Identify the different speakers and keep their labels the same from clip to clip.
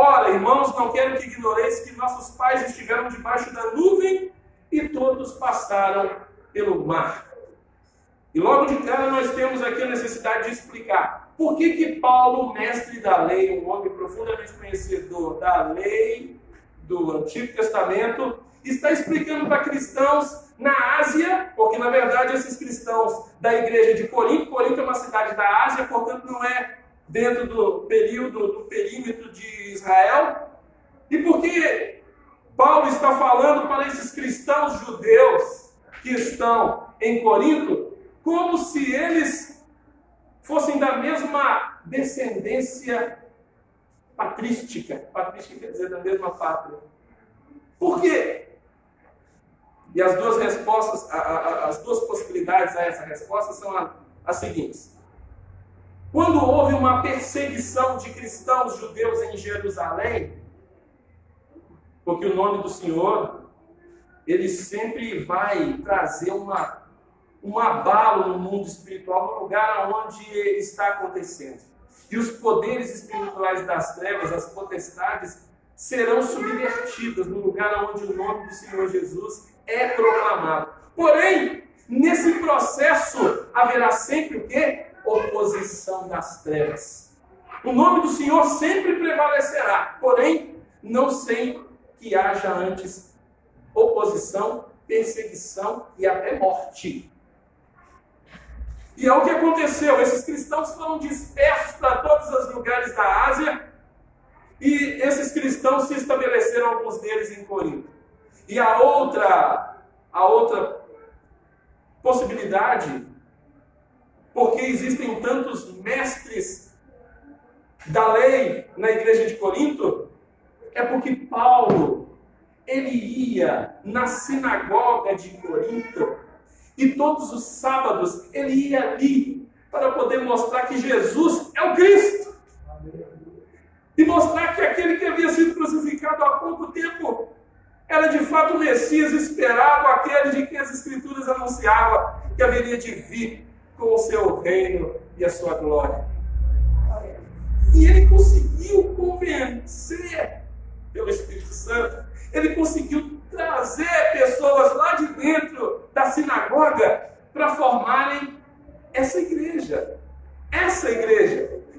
Speaker 1: Ora, irmãos, não quero que ignoreis que nossos pais estiveram debaixo da nuvem e todos passaram pelo mar. E logo de cara nós temos aqui a necessidade de explicar por que Paulo, mestre da lei, um homem profundamente conhecedor da lei do Antigo Testamento, está explicando para cristãos na Ásia, porque na verdade esses cristãos da igreja de Corinto é uma cidade da Ásia, portanto não é dentro do perímetro de Israel. E por que Paulo está falando para esses cristãos judeus que estão em Corinto, como se eles fossem da mesma descendência patrística. Patrística quer dizer da mesma pátria. Por quê? E as duas respostas, as duas possibilidades a essa resposta são as seguintes. Quando houve uma perseguição de cristãos judeus em Jerusalém, porque o nome do Senhor, ele sempre vai trazer um abalo no mundo espiritual, no lugar onde está acontecendo. E os poderes espirituais das trevas, as potestades, serão subvertidas no lugar onde o nome do Senhor Jesus é proclamado. Porém, nesse processo haverá sempre o quê? Oposição das trevas. O nome do Senhor sempre prevalecerá, porém, não sem que haja antes oposição, perseguição e até morte. E é o que aconteceu. Esses cristãos foram dispersos para todos os lugares da Ásia e esses cristãos se estabeleceram, alguns deles, em Corinto. E a outra possibilidade, porque existem tantos mestres da lei na igreja de Corinto, é porque Paulo, ele ia na sinagoga de Corinto e todos os sábados ele ia ali para poder mostrar que Jesus é o Cristo. E mostrar que aquele que havia sido crucificado há pouco tempo era de fato o Messias esperado, aquele de quem as Escrituras anunciavam que haveria de vir com o seu reino e a sua glória. E ele conseguiu convencer pelo Espírito Santo, ele conseguiu trazer pessoas lá de dentro da sinagoga para formarem essa igreja.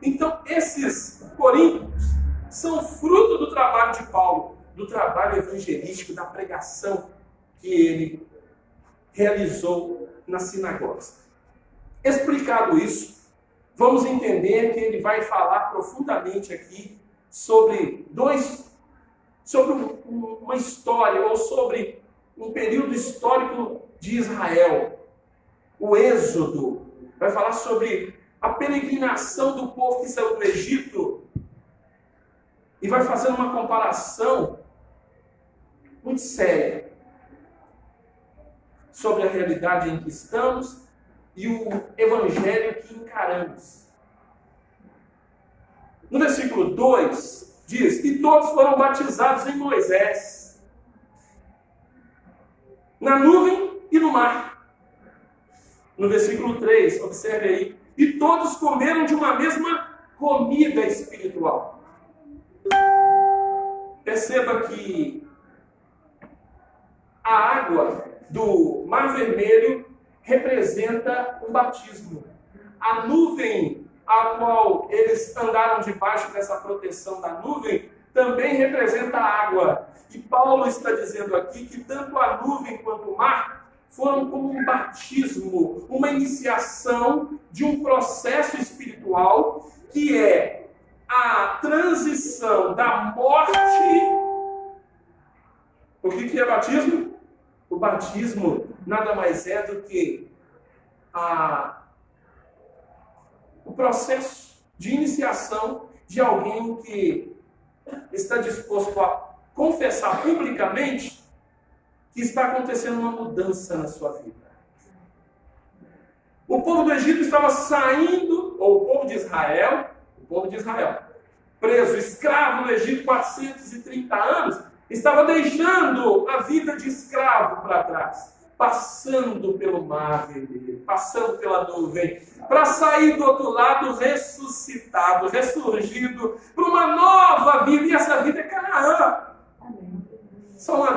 Speaker 1: Então, esses coríntios são fruto do trabalho de Paulo, do trabalho evangelístico, da pregação que ele realizou nas sinagogas. Explicado isso, vamos entender que ele vai falar profundamente aqui sobre uma história, ou sobre um período histórico de Israel. O Êxodo. Vai falar sobre a peregrinação do povo que saiu do Egito. E vai fazer uma comparação muito séria sobre a realidade em que estamos e o evangelho que encaramos. No versículo 2 diz: e todos foram batizados em Moisés, na nuvem e no mar. No versículo 3, observe aí: e todos comeram de uma mesma comida espiritual. Perceba que a água do Mar Vermelho representa o batismo. A nuvem a qual eles andaram debaixo dessa proteção da nuvem também representa a água. E Paulo está dizendo aqui que tanto a nuvem quanto o mar foram como um batismo, uma iniciação de um processo espiritual que é a transição da morte. O que é batismo? O batismo nada mais é do que o processo de iniciação de alguém que está disposto a confessar publicamente que está acontecendo uma mudança na sua vida. O povo do Egito estava saindo, ou o povo de Israel, preso, escravo no Egito 430 anos, estava deixando a vida de escravo para trás, passando pelo Mar Vermelho, passando pela nuvem, para sair do outro lado ressuscitado, ressurgido, para uma nova vida. E essa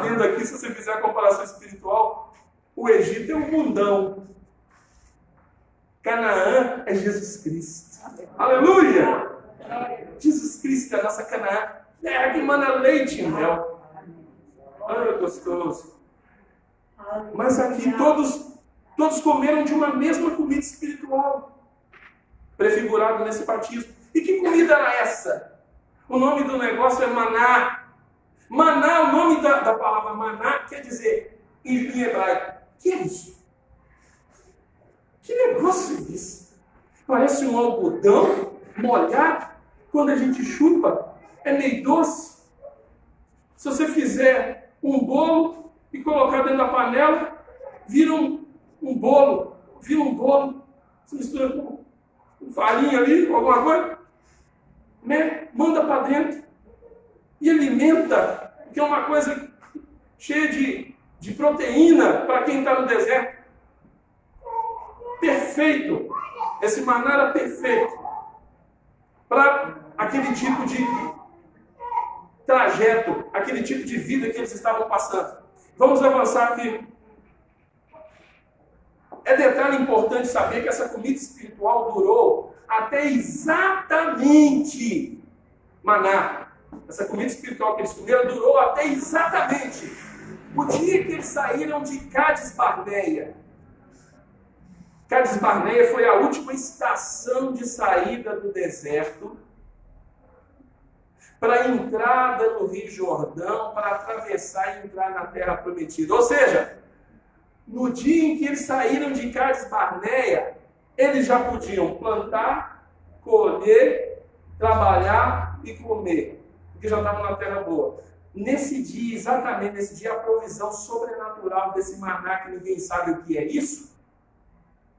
Speaker 1: adendo aqui, se você fizer a comparação espiritual, o Egito é um mundão. Canaã é Jesus Cristo. Aleluia! Jesus Cristo é a nossa Canaã. É que mana leite e mel. Ah, gostoso. Mas aqui todos comeram de uma mesma comida espiritual, prefigurado nesse batismo. E que comida era essa? O nome do negócio é maná. Maná, o nome da palavra maná quer dizer, em hebraico, que é isso? Que negócio é isso? Parece um algodão molhado. Quando a gente chupa, é meio doce. Se você fizer um bolo e colocar dentro da panela, vira um bolo. Vira um bolo. Você mistura com farinha ali, com alguma coisa, né? Manda para dentro e alimenta, que é uma coisa cheia de proteína para quem está no deserto. Perfeito. Esse maná era perfeito para aquele tipo de trajeto, aquele tipo de vida que eles estavam passando. Vamos avançar aqui. É detalhe importante saber que essa comida espiritual durou até exatamente maná. Essa comida espiritual que eles comeram durou até exatamente o dia que eles saíram de Cádiz Barneia. Cádiz Barneia foi a última estação de saída do deserto para a entrada no Rio Jordão, para atravessar e entrar na Terra Prometida. Ou seja, no dia em que eles saíram de Cádiz Barneia, eles já podiam plantar, colher, trabalhar e comer, porque já estavam na terra boa. Nesse dia, exatamente nesse dia, a provisão sobrenatural desse maná, que ninguém sabe o que é isso,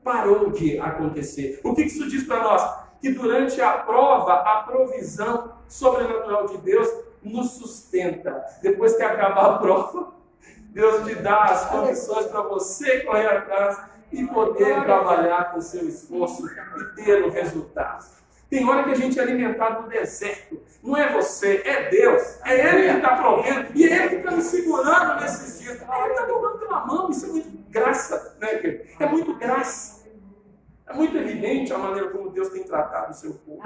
Speaker 1: parou de acontecer. O que isso diz para nós? Que durante a prova, a provisão sobrenatural de Deus nos sustenta. Depois que acabar a prova, Deus te dá as condições para você correr atrás e poder trabalhar com o seu esforço e ter o resultado. Tem hora que a gente é alimentado no deserto. Não é você, é Deus. É Ele que está provendo. E é Ele que está nos segurando nesses dias. Ele está tomando pela mão. Isso é muito graça, né, querido? É muito graça. É muito evidente a maneira como Deus tem tratado o seu povo.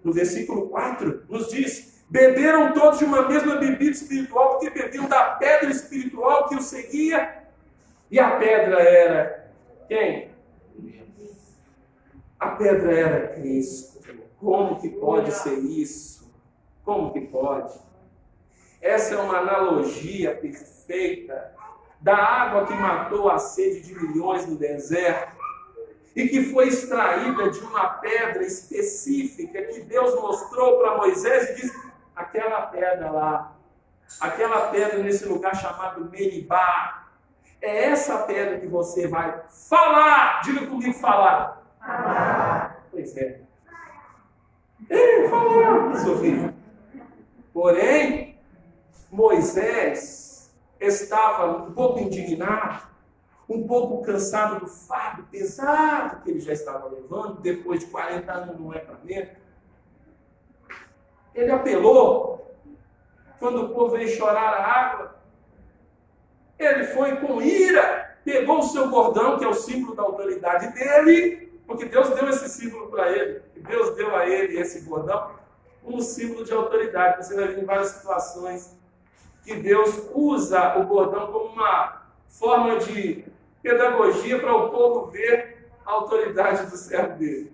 Speaker 1: No versículo 4, nos diz: beberam todos de uma mesma bebida espiritual, porque bebiam da pedra espiritual que os seguia. E a pedra era quem? A pedra era Cristo. Como que pode ser isso? Como que pode? Essa é uma analogia perfeita da água que matou a sede de milhões no deserto e que foi extraída de uma pedra específica que Deus mostrou para Moisés e disse: aquela pedra lá, aquela pedra nesse lugar chamado Meribá, é essa pedra que você vai falar. Diga comigo, falar. Pois é. Falar, seu filho. Porém, Moisés estava um pouco indignado, um pouco cansado do fardo pesado que ele já estava levando, depois de 40 anos não é para menos. Ele apelou, quando o povo veio chorar a água, ele foi com ira, pegou o seu bordão, que é o símbolo da autoridade dele, porque Deus deu esse símbolo para ele, Deus deu a ele esse bordão, um símbolo de autoridade. Você vai ver em várias situações que Deus usa o bordão como uma forma de pedagogia para o povo ver a autoridade do servo dele.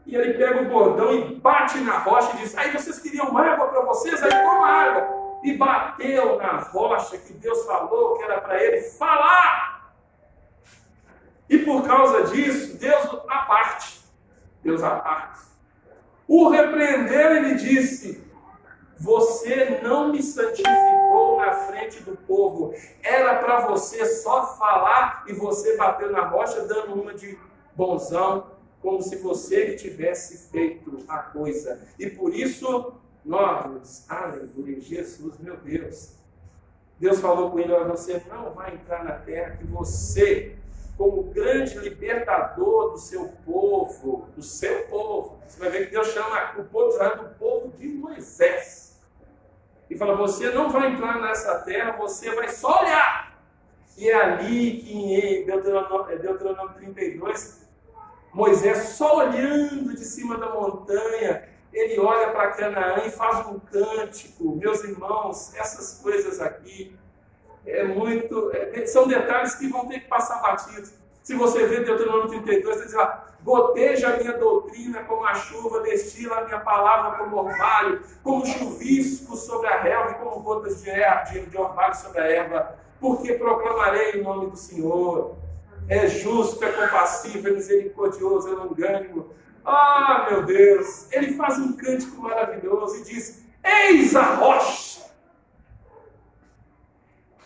Speaker 1: E ele pega o bordão e bate na rocha e diz: aí vocês queriam água para vocês? Aí toma água. E bateu na rocha que Deus falou que era para ele falar. E por causa disso, Deus à parte, o repreendeu e lhe disse: você não me santificou na frente do povo. Era para você só falar e você bateu na rocha dando uma de bonzão, como se você tivesse feito a coisa. E por isso, nós, aleluia, Jesus, meu Deus. Deus falou com ele: você não vai entrar na terra que você, como grande libertador do seu povo, você vai ver que Deus chama o povo de Israel do povo de Moisés. E e fala: você não vai entrar nessa terra, você vai só olhar. E é ali que em Deuteronômio 32, Moisés só olhando de cima da montanha, ele olha para Canaã e faz um cântico. Meus irmãos, essas coisas aqui são detalhes que vão ter que passar batidos. Se você vê Deuteronômio 32, você diz lá: goteja a minha doutrina como a chuva, destila a minha palavra como orvalho, como chuvisco sobre a relva e como gotas de orvalho sobre a erva, porque proclamarei o nome do Senhor. É justo, é compassivo, é misericordioso, é longânimo. Ah, meu Deus! Ele faz um cântico maravilhoso e diz: eis a rocha!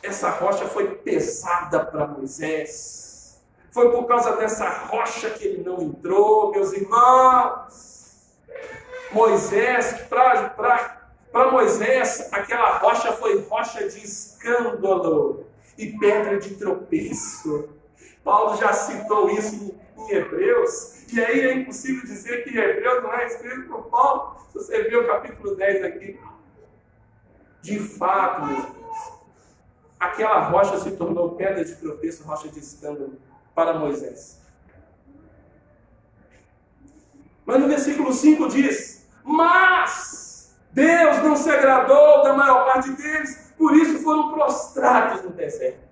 Speaker 1: Essa rocha foi pesada para Moisés. Foi por causa dessa rocha que ele não entrou, meus irmãos. Moisés, para Moisés, aquela rocha foi rocha de escândalo e pedra de tropeço. Paulo já citou isso em Hebreus, e aí é impossível dizer que Hebreus não é escrito por Paulo. Se você ver o capítulo 10 aqui, de fato, meus irmãos, aquela rocha se tornou pedra de tropeço, rocha de escândalo para Moisés. Mas no versículo 5 diz: mas Deus não se agradou da maior parte deles, por isso foram prostrados no deserto.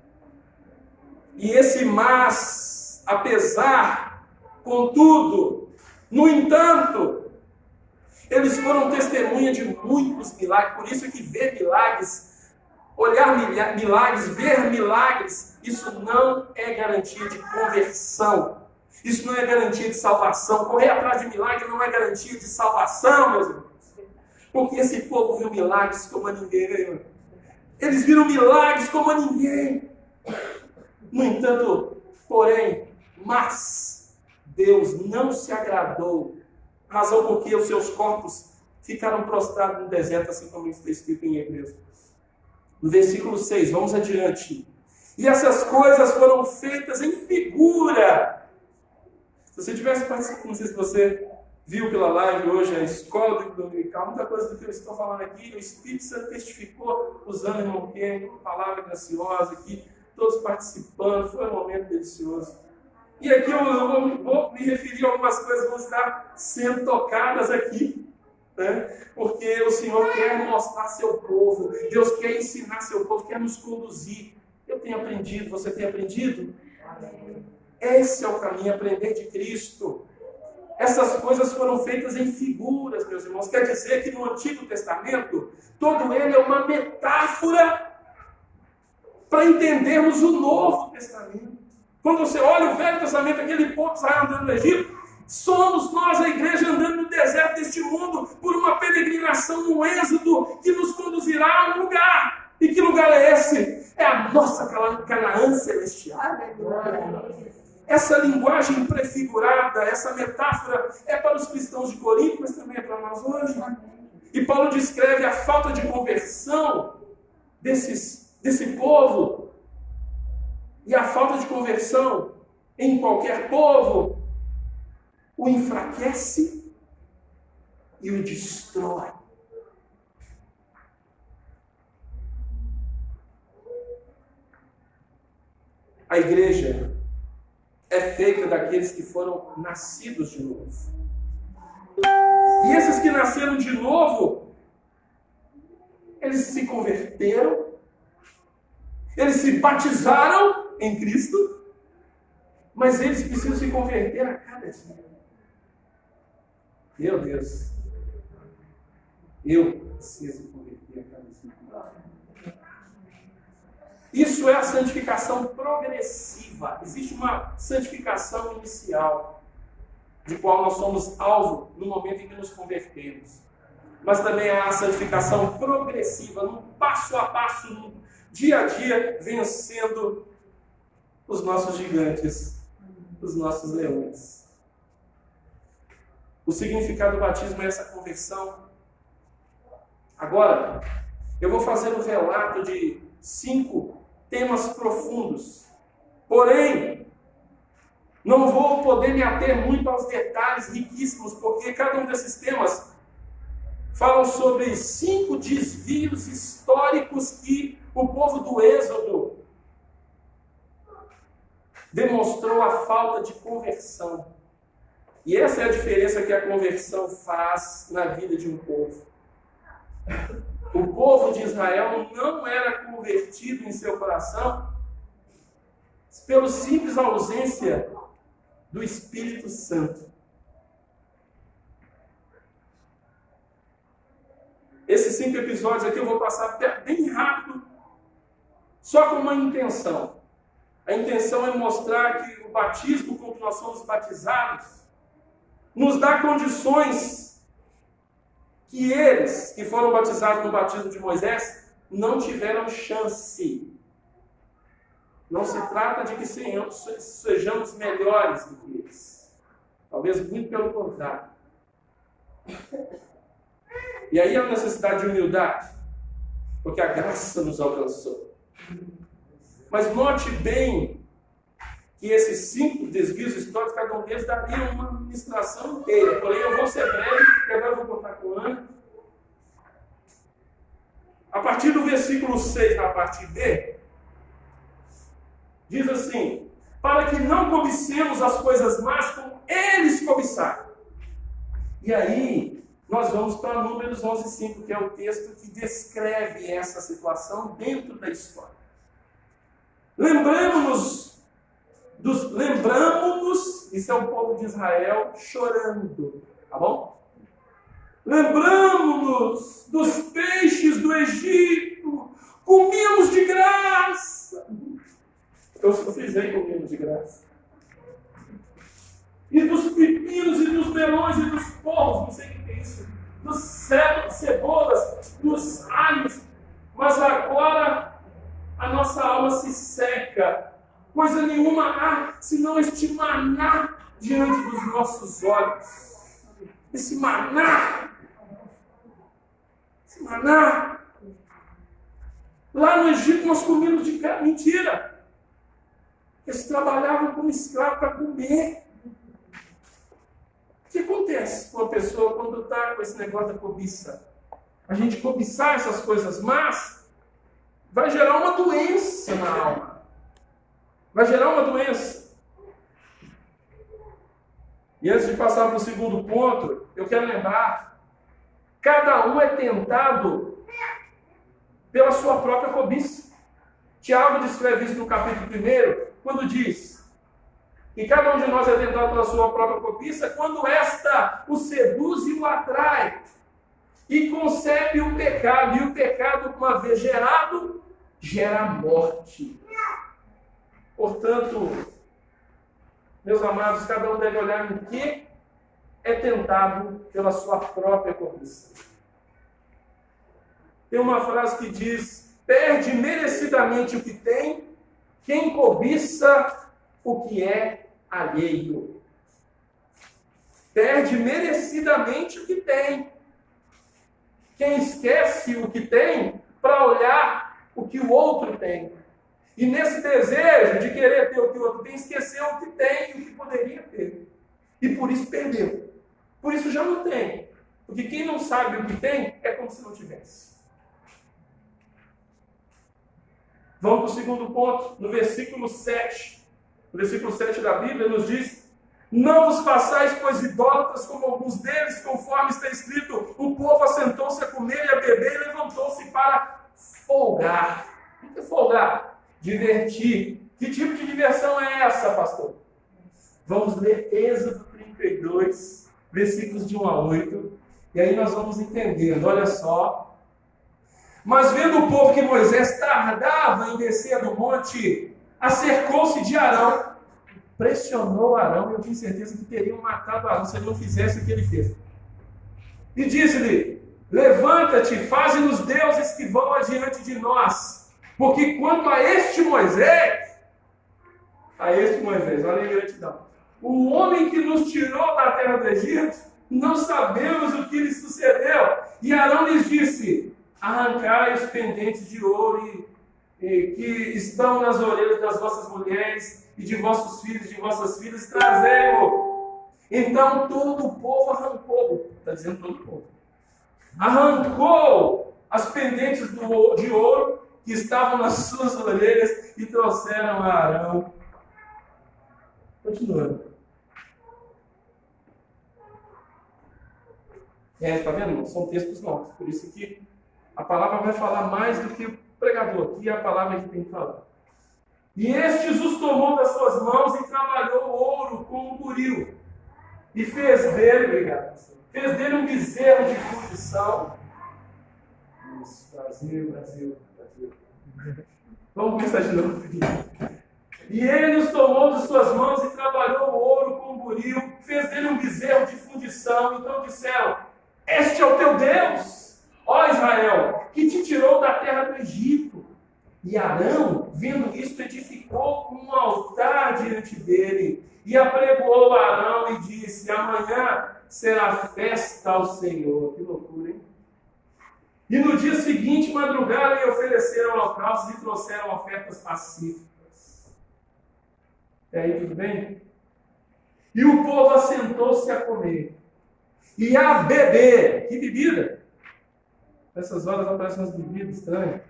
Speaker 1: E esse mas, apesar, contudo, no entanto, eles foram testemunha de muitos milagres. Por isso é que ver milagres, olhar milagres, ver milagres, isso não é garantia de conversão. Isso não é garantia de salvação. Correr atrás de milagre não é garantia de salvação, meus irmãos. Porque esse povo viu milagres como a ninguém. Eles viram milagres como a ninguém. No entanto, porém, mas Deus não se agradou, razão porque os seus corpos ficaram prostrados no deserto, assim como está escrito em Hebreus. No versículo 6, vamos adiante. E essas coisas foram feitas em figura. Se você tivesse participado, não sei se você viu pela live hoje, a escola do dominical, muita coisa do que eu estou falando aqui, o Espírito Santo testificou, usando o irmão Ken, palavra graciosa aqui, todos participando, foi um momento delicioso. E aqui eu vou me referir a algumas coisas que vão estar sendo tocadas aqui, né? Porque o Senhor quer mostrar seu povo, Deus quer ensinar seu povo, quer nos conduzir. Eu tenho aprendido, você tem aprendido? Amém. Esse é o caminho, aprender de Cristo. Essas coisas foram feitas em figuras, meus irmãos. Quer dizer que no Antigo Testamento, todo ele é uma metáfora para entendermos o Novo Testamento. Quando você olha o Velho Testamento, aquele povo que Israel andando no Egito, somos nós, a igreja, andando no deserto deste mundo, por uma peregrinação no êxodo que nos conduzirá a um lugar. E que lugar é esse? É a nossa Canaã celestial. Essa linguagem prefigurada, essa metáfora é para os cristãos de Corinto, mas também é para nós hoje. E Paulo descreve a falta de conversão desse povo. E a falta de conversão em qualquer povo o enfraquece e o destrói. A igreja é feita daqueles que foram nascidos de novo. E esses que nasceram de novo, eles se converteram, eles se batizaram em Cristo, mas eles precisam se converter a cada dia. Meu Deus, eu preciso converter a cada dia. Isso é a santificação progressiva. Existe uma santificação inicial, de qual nós somos alvo no momento em que nos convertemos. Mas também há a santificação progressiva, num passo a passo, num dia a dia, vencendo os nossos gigantes, os nossos leões. O significado do batismo é essa conversão. Agora, eu vou fazer um relato de 5 temas profundos. Porém, não vou poder me ater muito aos detalhes riquíssimos, porque cada um desses temas falam sobre 5 desvios históricos que o povo do Êxodo demonstrou a falta de conversão. E essa é a diferença que a conversão faz na vida de um povo. O povo de Israel não era convertido em seu coração pela simples ausência do Espírito Santo. Esses 5 episódios aqui eu vou passar bem rápido, só com uma intenção. A intenção é mostrar que o batismo com que nós somos batizados nos dá condições que eles, que foram batizados no batismo de Moisés, não tiveram chance. Não se trata de que sejamos melhores do que eles. Talvez muito pelo contrário. E aí a necessidade de humildade, porque a graça nos alcançou. Mas note bem que esses 5 desvios históricos, cada um deles daria uma ministração inteira. Porém, eu vou ser breve, porque agora eu vou contar com o Ana. A partir do versículo 6, na parte B, diz assim: para que não cobicemos as coisas más como eles cobiçaram. E aí, nós vamos para Números 11:5, que é o texto que descreve essa situação dentro da história. Lembramos-nos, isso é o povo de Israel chorando, tá bom? Lembramos-nos dos peixes do Egito, comíamos de graça. Eu frisei comíamos de graça. E dos pepinos, e dos melões, e dos porros, não sei o que é isso, dos cebolas, dos alhos. Mas agora a nossa alma se seca. Coisa nenhuma há, senão este maná diante dos nossos olhos. Esse maná. Lá no Egito nós comíamos de graça. Mentira. Eles trabalhavam como escravo para comer. O que acontece com a pessoa quando está com esse negócio da cobiça? A gente cobiçar essas coisas más vai gerar uma doença na alma. Vai gerar uma doença. E antes de passar para o segundo ponto, eu quero lembrar: cada um é tentado pela sua própria cobiça. Tiago descreve isso no capítulo 1, quando diz que cada um de nós é tentado pela sua própria cobiça quando esta o seduz e o atrai e concebe o pecado. E o pecado, uma vez gerado, gera morte. Portanto, meus amados, cada um deve olhar em que é tentado pela sua própria cobiça. Tem uma frase que diz: perde merecidamente o que tem quem cobiça o que é alheio. Perde merecidamente o que tem quem esquece o que tem para olhar o que o outro tem. E nesse desejo de querer ter o que o outro tem, esqueceu o que tem e o que poderia ter. E por isso perdeu. Por isso já não tem. Porque quem não sabe o que tem, é como se não tivesse. Vamos para o segundo ponto, no versículo 7. No versículo 7 da Bíblia nos diz: não vos façais, pois, idólatras como alguns deles, conforme está escrito: o povo assentou-se a comer e a beber e levantou-se para folgar. O que é folgar? Divertir. Que tipo de diversão é essa, pastor? Vamos ler Êxodo 32, versículos de 1 a 8, e aí nós vamos entendendo. Olha só. Mas vendo o povo que Moisés tardava em descer do monte, acercou-se de Arão, pressionou Arão, e eu tenho certeza que teriam matado Arão se ele não fizesse o que ele fez. E disse-lhe: levanta-te, faze-nos deuses que vão adiante de nós. Porque quanto a este Moisés, olha a gratidão, o homem que nos tirou da terra do Egito, não sabemos o que lhe sucedeu. E Arão lhes disse: arrancai os pendentes de ouro que estão nas orelhas das vossas mulheres e de vossos filhos e de vossas filhas, trazei-o. Então todo o povo arrancou. Está dizendo todo o povo. arrancou as pendentes de ouro que estavam nas suas orelhas e trouxeram a Arão. Continuando. Está vendo? São textos novos. Por isso que a palavra vai falar mais do que o pregador. Aqui é a palavra que tem que falar. E estes os tomou das suas mãos e trabalhou o ouro com o buril. E fez dele um bezerro de fundição. Isso, Brasil. Vamos começar de novo. E ele os tomou de suas mãos e trabalhou o ouro com o buril. Fez dele um bezerro de fundição. Então disseram: este é o teu Deus, ó Israel, que te tirou da terra do Egito. E Arão, vendo isto, edificou um altar diante dele, e apregoou Arão e disse: amanhã será festa ao Senhor. Que loucura, hein? E no dia seguinte madrugaram e ofereceram holocaustos e trouxeram ofertas pacíficas. E aí, tudo bem? E o povo assentou-se a comer e a beber. Que bebida? Nessas horas aparecem umas bebidas estranhas.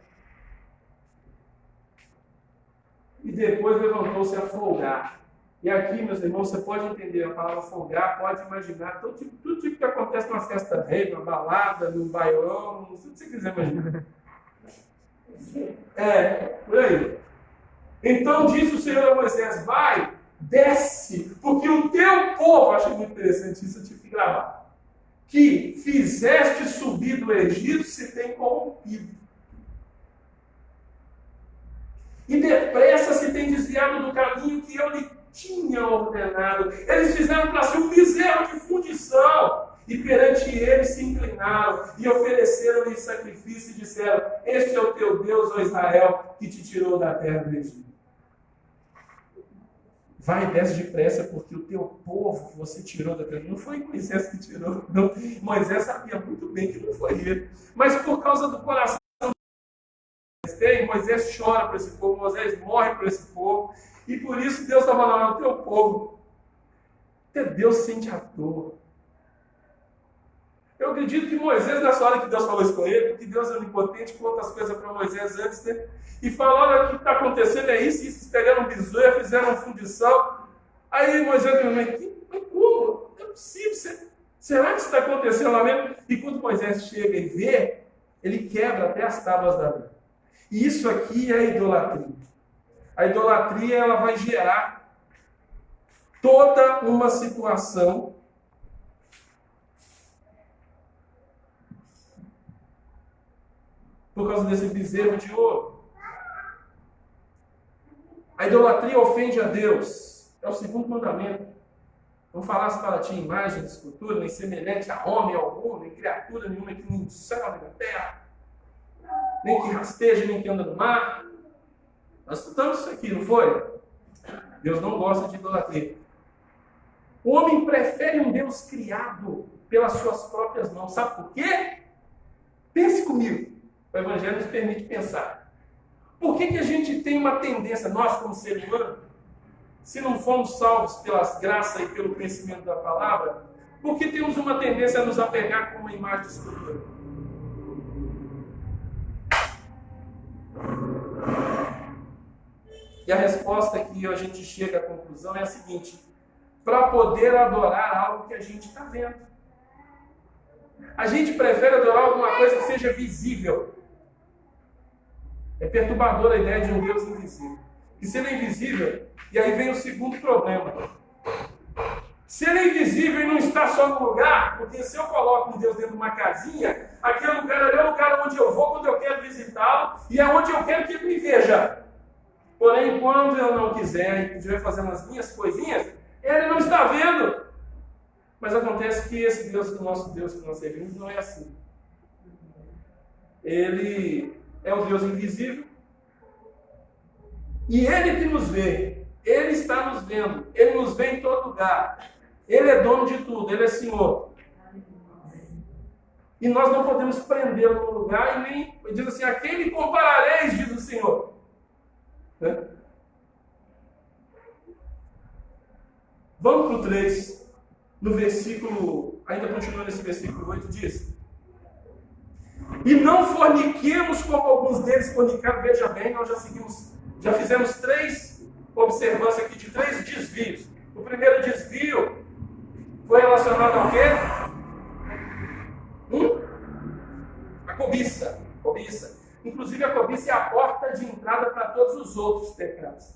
Speaker 1: E depois levantou-se a folgar. E aqui, meus irmãos, você pode entender a palavra folgar, pode imaginar tudo tipo que acontece numa festa rei, numa balada, num bailão, tudo que você quiser imaginar. Por aí. Então disse o Senhor a Moisés: vai, desce, porque o teu povo, acho muito interessante isso, eu tive que gravar, que fizeste subir do Egito se tem corrompido. E depressa se tem desviado do caminho que eu lhe tinha ordenado. Eles fizeram para si um bezerro de fundição. E perante ele se inclinaram e ofereceram-lhe sacrifício e disseram: este é o teu Deus, ó Israel, que te tirou da terra do Egito. Vai e desce depressa, porque o teu povo que você tirou da terra, não foi Moisés que tirou, não. Moisés sabia muito bem que não foi ele. Mas por causa do coração tem, Moisés chora para esse povo, Moisés morre para esse povo, e por isso Deus estava lá, o teu povo. Até Deus sente a dor. Eu acredito que Moisés, nessa hora que Deus falou isso com ele, porque Deus é onipotente, conta as coisas para Moisés antes, né? E fala: olha, o que está acontecendo é isso, eles pegaram um bezerro, fizeram uma fundição. Aí Moisés me disse: mas como? Não é possível, será que isso está acontecendo lá mesmo? E quando Moisés chega e vê, ele quebra até as tábuas da lei. E isso aqui é a idolatria. A idolatria, ela vai gerar toda uma situação por causa desse bezerro de ouro. A idolatria ofende a Deus. É o segundo mandamento. Não farás para ti imagem de escultura, nem semelhante a homem algum, nem criatura nenhuma que nem no céu, nem na terra, nem que rasteja, nem que anda no mar. Nós estudamos isso aqui, não foi? Deus não gosta de idolatria. O homem prefere um Deus criado pelas suas próprias mãos. Sabe por quê? Pense comigo. O Evangelho nos permite pensar. Por que a gente tem uma tendência, nós como ser humano, se não fomos salvos pela graça e pelo conhecimento da palavra, por que temos uma tendência a nos apegar com uma imagem de escultura? E a resposta que a gente chega à conclusão é a seguinte: para poder adorar algo que a gente está vendo. A gente prefere adorar alguma coisa que seja visível. É perturbadora a ideia de um Deus invisível. E se ele é invisível, e aí vem o segundo problema. Se ele é invisível e não está só no lugar, porque se eu coloco um Deus dentro de uma casinha, aquele lugar ali é o lugar onde eu vou quando eu quero visitá-lo, e é onde eu quero que ele me veja. Porém, quando eu não quiser e estiver fazendo as minhas coisinhas, ele não está vendo. Mas acontece que esse Deus, o nosso Deus que nós servimos, não é assim. Ele é o Deus invisível. E Ele que nos vê. Ele está nos vendo. Ele nos vê em todo lugar. Ele é dono de tudo. Ele é Senhor. E nós não podemos prendê-lo no lugar e nem... Diz assim: a quem me comparareis, diz o Senhor. Né? Vamos para o 3. No versículo, ainda continua nesse versículo 8, diz: E não forniquemos como alguns deles fornicaram. Veja bem, nós já fizemos 3 observâncias aqui de 3 desvios. O primeiro desvio foi relacionado ao quê? A cobiça. Inclusive a cobiça é a porta de entrada para todos os outros pecados.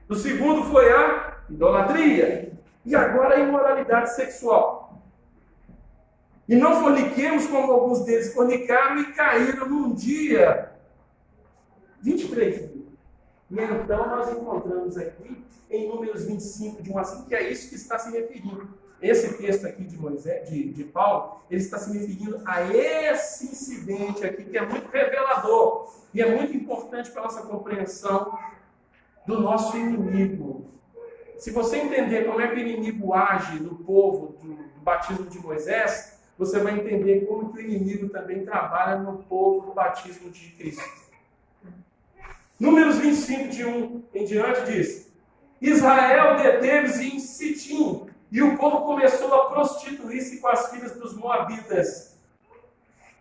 Speaker 1: O segundo foi a idolatria. E agora a imoralidade sexual. E não forniquemos como alguns deles fornicaram e caíram num dia 23. E então nós encontramos aqui em Números 25, de 1 a 5, que é isso que está se referindo. Esse texto aqui de Paulo, ele está se referindo a esse incidente aqui, que é muito revelador e é muito importante para a nossa compreensão do nosso inimigo. Se você entender como é que o inimigo age no povo do batismo de Moisés, você vai entender como que o inimigo também trabalha no povo do batismo de Cristo. Números 25, de 1 em diante, diz: Israel deteve-se em Sitim, e o povo começou a prostituir-se com as filhas dos moabitas.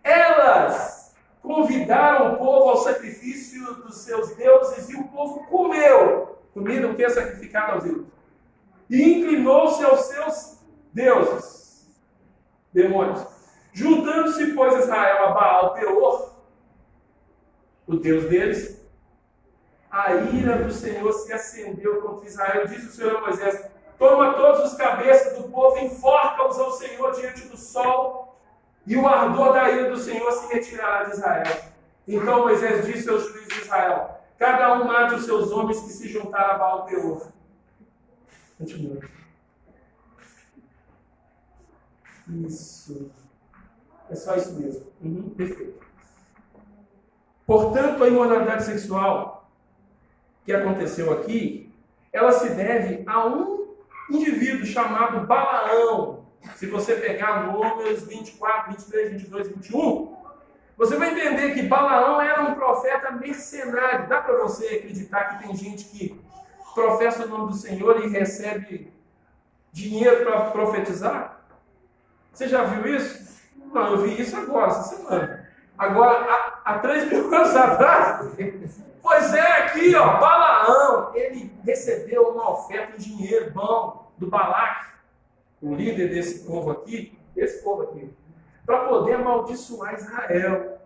Speaker 1: Elas convidaram o povo ao sacrifício dos seus deuses, e o povo comeu. Comida o que é sacrificado aos deuses. E inclinou-se aos seus deuses, demônios. Juntando-se, pois, Israel a Baal Peor, o Deus deles, a ira do Senhor se acendeu contra Israel. Disse o Senhor a Moisés: toma todos os cabeças do povo, enforca-os ao Senhor diante do sol, e o ardor da ira do Senhor se retirará de Israel. Então Moisés disse aos juízes de Israel: cada um mate os seus homens que se juntaram a Baal Peor. Continua. Isso. É só isso mesmo. Perfeito. Portanto, a imoralidade sexual que aconteceu aqui, ela se deve a um indivíduo chamado Balaão. Se você pegar Números 24, 23, 22, 21, você vai entender que Balaão era um profeta mercenário. Dá para você acreditar que tem gente que professa o nome do Senhor e recebe dinheiro para profetizar? Você já viu isso? Não, eu vi isso agora, essa semana. Agora, há 3.000 anos atrás, pois é, aqui, ó, Balaão, ele recebeu uma oferta, um dinheiro bom do Balaque, o líder desse povo aqui, para poder amaldiçoar Israel.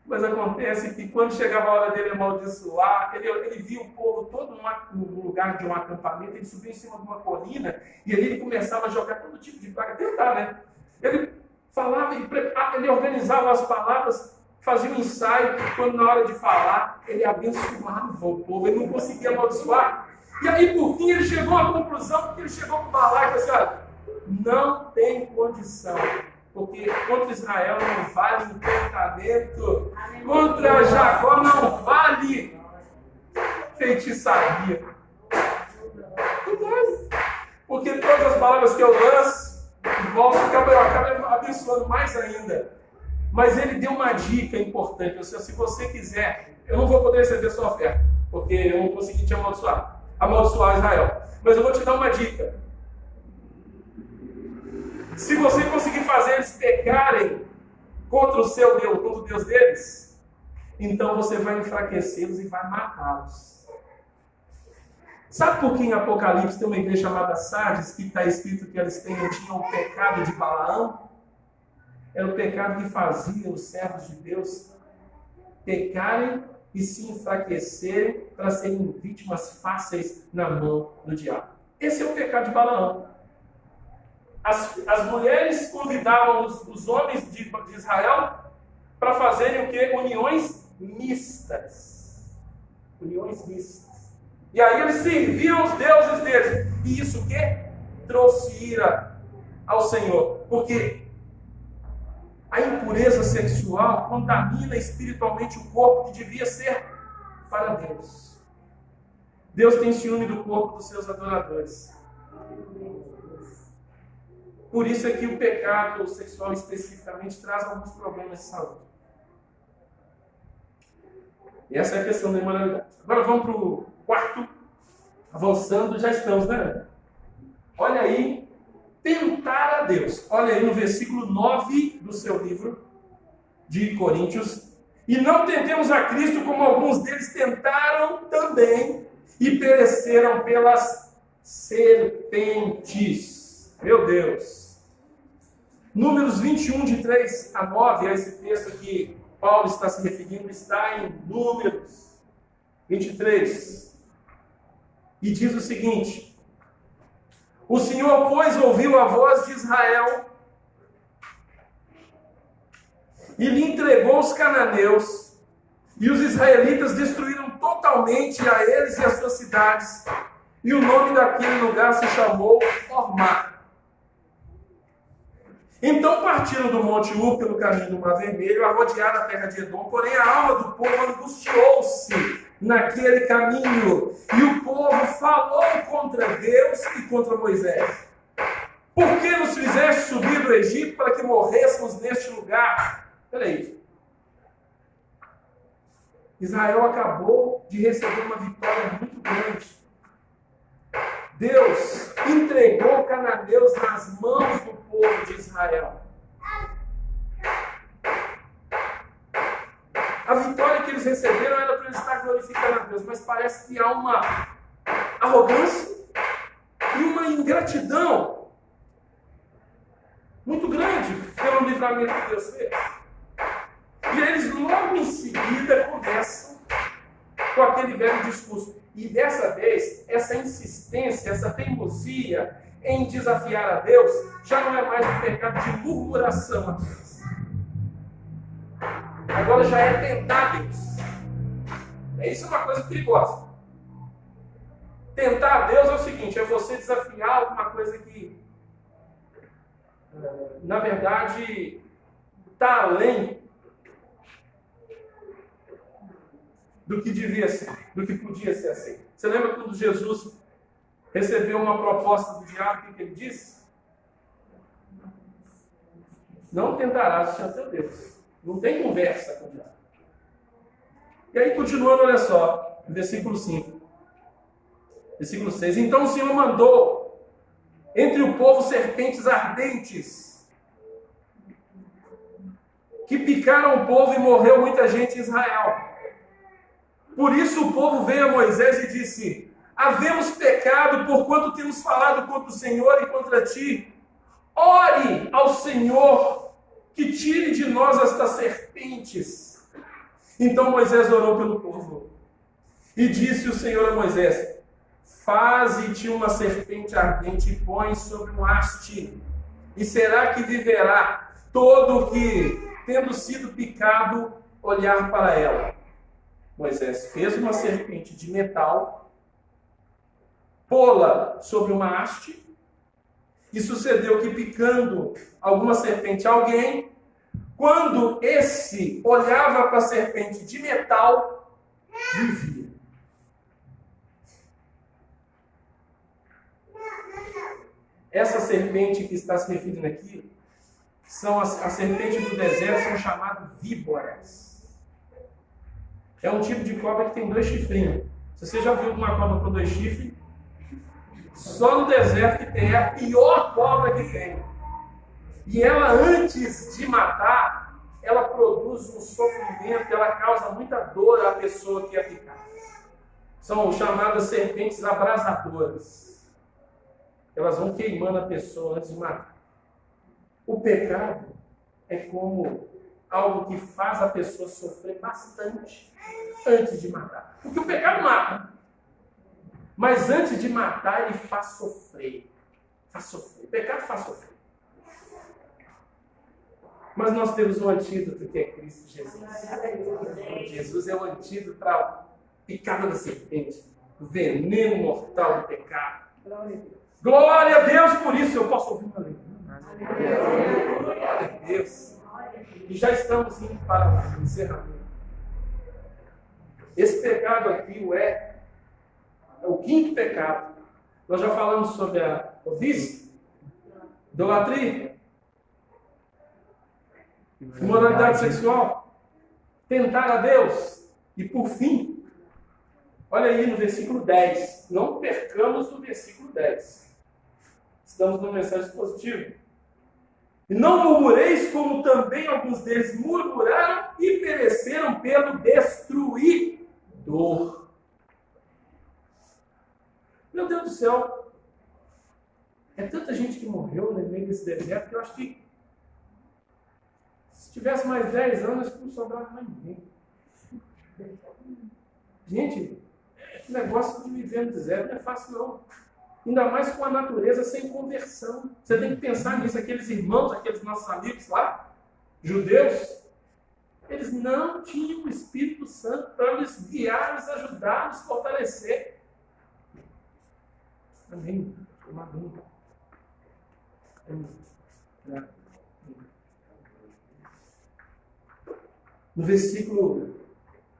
Speaker 1: Mas acontece que quando chegava a hora dele amaldiçoar, ele via o povo todo no lugar de um acampamento, ele subia em cima de uma colina, e ali ele começava a jogar todo tipo de praga, tentar, né? Ele falava, ele organizava as palavras, fazia um ensaio, quando na hora de falar, ele abençoava o povo, ele não conseguia amaldiçoar. E aí, por fim, ele chegou à conclusão, porque ele chegou com o Balaque e disse: olha, não tem condição, porque contra Israel não vale encantamento, contra Jacó não vale feitiçaria. Porque todas as palavras que eu lanço, eu acabo abençoando mais ainda. Mas ele deu uma dica importante. Se você quiser, eu não vou poder receber sua oferta, porque eu não consegui te amaldiçoar Israel. Mas eu vou te dar uma dica. Se você conseguir fazer eles pecarem contra o seu Deus, contra o Deus deles, então você vai enfraquecê-los e vai matá-los. Sabe por que em Apocalipse tem uma igreja chamada Sardes, que está escrito que eles tinham o pecado de Balaão? Era o pecado que fazia os servos de Deus pecarem e se enfraquecerem para serem vítimas fáceis na mão do diabo. Esse é o pecado de Balaão. As mulheres convidavam os homens de Israel para fazerem o quê? Uniões mistas. Uniões mistas. E aí eles serviam os deuses deles. E isso o quê? Trouxe ira ao Senhor. Porque a impureza sexual contamina espiritualmente o corpo que devia ser para Deus. Deus tem ciúme do corpo dos seus adoradores. Por isso é que o pecado sexual especificamente traz alguns problemas de saúde. E essa é a questão da imoralidade. Agora vamos para o quarto. Avançando, já estamos, né? Olha aí, tentar a Deus. Olha aí no versículo 9 do seu livro. de Coríntios, e não tentemos a Cristo como alguns deles tentaram também e pereceram pelas serpentes. Meu Deus! Números 21, de 3 a 9, esse texto que Paulo está se referindo, está em Números 23. E diz o seguinte: o Senhor, pois, ouviu a voz de Israel e lhe entregou os cananeus, e os israelitas destruíram totalmente a eles e as suas cidades, e o nome daquele lugar se chamou Hormá. Então partiram do Monte Ur pelo caminho do Mar Vermelho, a rodear a terra de Edom, porém a alma do povo angustiou-se naquele caminho, e o povo falou contra Deus e contra Moisés: por que nos fizeste subir do Egito para que morrêssemos neste lugar? Peraí. Israel acabou de receber uma vitória muito grande. Deus entregou cananeus nas mãos do povo de Israel. A vitória que eles receberam era para eles estar glorificando a Deus, mas parece que há uma arrogância e uma ingratidão muito grande pelo livramento que Deus fez. E eles logo em seguida começam com aquele velho discurso. E dessa vez, essa insistência, essa teimosia em desafiar a Deus, já não é mais um pecado de murmuração a Deus. Agora já é tentar Deus. Isso é uma coisa perigosa. Tentar a Deus é o seguinte: é você desafiar alguma coisa que, na verdade, está além do que devia ser, do que podia ser assim. Você lembra quando Jesus recebeu uma proposta do diabo, o que ele disse? Não tentarás o Senhor teu Deus. Não tem conversa com o diabo. E aí, continuando, olha só, versículo 5. Versículo 6. Então o Senhor mandou entre o povo serpentes ardentes, que picaram o povo e morreu muita gente em Israel. Por isso o povo veio a Moisés e disse: havemos pecado porquanto temos falado contra o Senhor e contra ti. Ore ao Senhor que tire de nós estas serpentes. Então Moisés orou pelo povo. E disse o Senhor a Moisés: faze-te uma serpente ardente e põe sobre um haste. E será que viverá todo o que, tendo sido picado, olhar para ela? Moisés fez uma serpente de metal, pô-la sobre uma haste, e sucedeu que, picando alguma serpente a alguém, quando esse olhava para a serpente de metal, vivia. Essa serpente que está se referindo aqui, são as serpentes do deserto, são chamadas víboras. É um tipo de cobra que tem 2 chifrinhos. Se você já viu uma cobra com 2 chifres, só no deserto que tem. É a pior cobra que tem. E ela, antes de matar, ela produz um sofrimento, ela causa muita dor à pessoa que é picada. São chamadas serpentes abrasadoras. Elas vão queimando a pessoa antes de matar. O pecado é como algo que faz a pessoa sofrer bastante antes de matar. Porque o pecado mata. Mas antes de matar, ele faz sofrer. Faz sofrer. O pecado faz sofrer. Mas nós temos um antídoto que é Cristo Jesus. Jesus é o antídoto para a picada da serpente, o veneno mortal do pecado. Glória a Deus por isso. Eu posso ouvir uma aleluia. Glória a Deus. E já estamos indo para o encerramento. Esse pecado aqui é o 5º pecado. Nós já falamos sobre a cobiça, idolatria, imoralidade sexual, tentar a Deus. E por fim, olha aí no versículo 10. Não percamos o versículo 10. Estamos no mensagem positiva. Não murmureis como também alguns deles murmuraram e pereceram pelo destruidor. Meu Deus do céu, é tanta gente que morreu no meio desse deserto que eu acho que se tivesse mais 10 anos, acho que não sobrava mais ninguém. Gente, esse negócio de viver no deserto não é fácil não. Ainda mais com a natureza sem conversão. Você tem que pensar nisso. Aqueles irmãos, aqueles nossos amigos lá, judeus, eles não tinham o Espírito Santo para nos guiar, nos ajudar, nos fortalecer. Amém. Amém. No versículo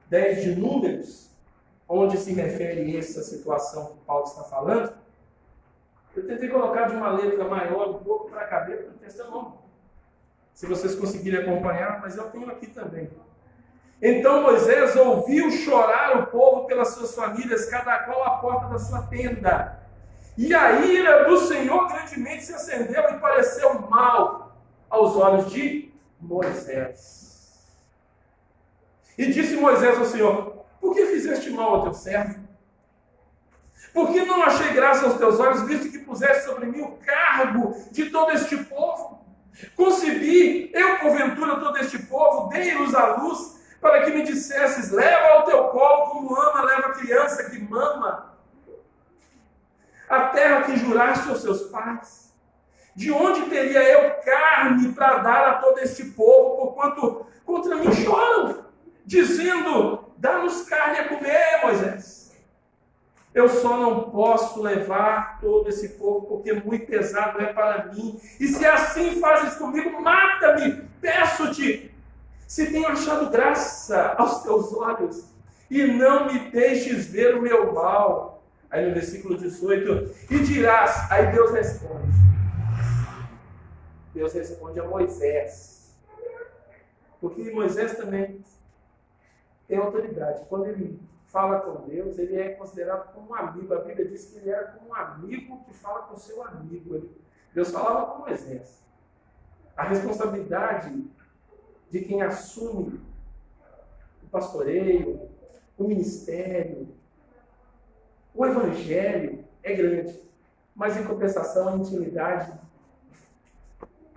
Speaker 1: 10 de Números, onde se refere a essa situação que Paulo está falando, eu tentei colocar de uma letra maior um pouco para caber para o texto não. Se vocês conseguirem acompanhar, mas eu tenho aqui também. Então Moisés ouviu chorar o povo pelas suas famílias, cada qual à porta da sua tenda. E a ira do Senhor grandemente se acendeu e pareceu mal aos olhos de Moisés. E disse Moisés ao Senhor: por que fizeste mal ao teu servo? Por que não achei graça aos teus olhos, visto que puseste sobre mim o cargo de todo este povo? Concebi eu, porventura, todo este povo, dei-os à luz, para que me dissesses: leva ao teu colo como ama, leva a criança que mama. A terra que juraste aos seus pais. De onde teria eu carne para dar a todo este povo, porquanto contra mim choram, dizendo: dá-nos carne a comer, Moisés. Eu só não posso levar todo esse povo, porque muito pesado é para mim. E se assim fazes comigo, mata-me, peço-te, se tenho achado graça aos teus olhos, e não me deixes ver o meu mal. Aí no versículo 18, e dirás, aí Deus responde a Moisés, porque Moisés também tem autoridade. Quando ele fala com Deus, ele é considerado como um amigo. A Bíblia diz que ele era como um amigo que fala com seu amigo. Deus falava com Moisés. A responsabilidade de quem assume o pastoreio, o ministério, o evangelho é grande. Mas em compensação, a intimidade,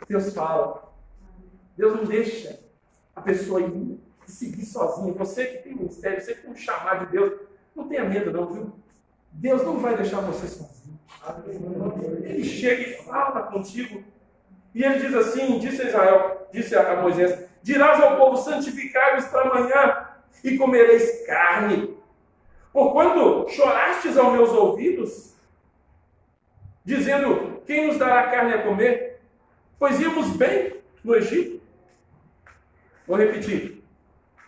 Speaker 1: Deus fala. Deus não deixa a pessoa ir seguir sozinho. Você que tem ministério, você que tem um chamado de Deus, não tenha medo não, viu? Deus não vai deixar você sozinho. Ele chega e fala contigo. E ele diz assim, disse a Moisés: dirás ao povo, santificai-vos para amanhã, e comereis carne. Porquanto chorastes aos meus ouvidos, dizendo: quem nos dará carne a comer? Pois íamos bem no Egito. Vou repetir.